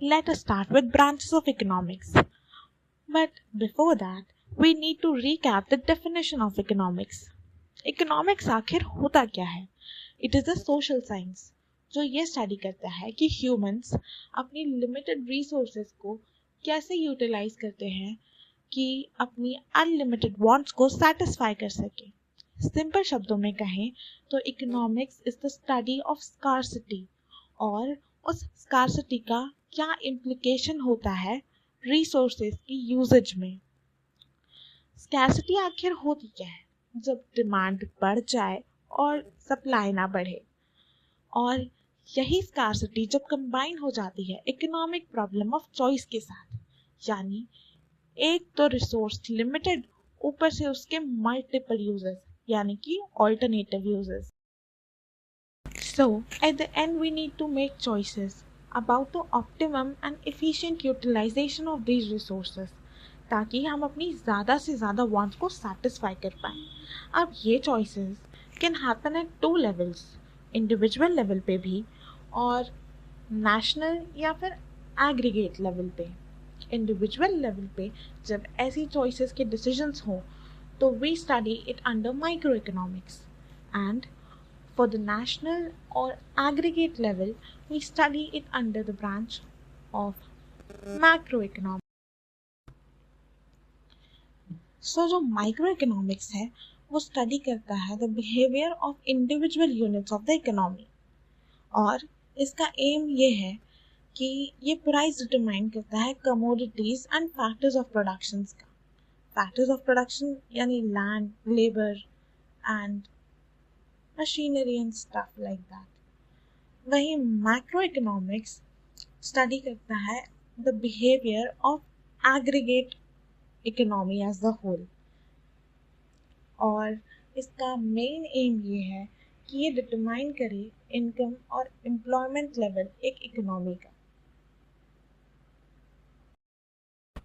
Let us start with branches of economics. But before that, we need to recap the definition of economics. Economics आखिर होता क्या है? It is a social science जो ये study करता है कि ह्यूमंस अपनी लिमिटेड रिसोर्सेज को कैसे यूटिलाइज करते हैं कि अपनी अनलिमिटेड वांट्स को सेटिस्फाई कर सके. सिंपल शब्दों में कहें तो economics is the study of scarcity और उस स्कार्सिटी का क्या इम्प्लीकेशन होता है रिसोर्सेज की यूजेज में. स्कैर्सिटी आखिर होती क्या है? जब डिमांड बढ़ जाए और सप्लाई ना बढ़े. और यही स्कैर्सिटी जब कंबाइन हो जाती है इकोनॉमिक प्रॉब्लम ऑफ चॉइस के साथ, यानी एक तो रिसोर्स लिमिटेड, ऊपर से उसके मल्टीपल यूजेस यानी कि alternative uses. So at the end we need to make choices about the optimum and efficient utilization of these resources ताकि हम अपनी ज़्यादा से ज़्यादा wants को satisfy कर पाएँ. अब ये choices can happen at two levels, individual level पे भी और national या फिर aggregate level पे. Individual level पे जब ऐसी choices के decisions हों तो we study it under microeconomics, and for the national or aggregate level, we study it under the branch of macroeconomics. So जो microeconomics है वो study करता है the behavior of individual units of the economy, और इसका aim ये है कि ये price determine करता है commodities and factors of productions का. Factors of production यानी land, labor and machinery and stuff like that. वही macroeconomics study करता है the behavior of aggregate economy as the whole, और इसका main aim ये है कि ये determine करे income और employment level एक economy का.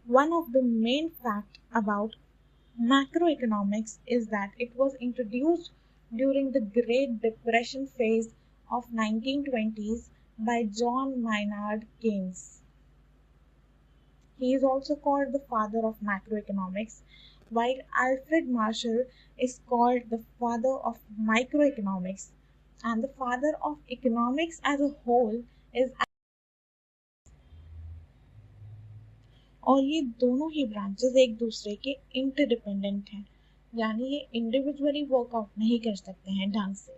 One of the main fact about macroeconomics is that it was introduced during the Great Depression phase of 1920s by John Maynard Keynes. He is also called the father of macroeconomics, while Alfred Marshall is called the father of microeconomics, and the father of economics as a whole is. और ये दोनों ही branches एक दूसरे के interdependent हैं, यानी ये individually workout नहीं कर सकते हैं ढंग से.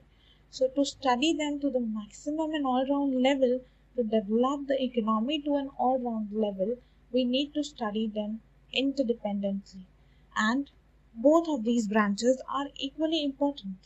So to study them to the maximum and all-round level, to develop the economy to an all-round level, we need to study them interdependently. And both of these branches are equally important.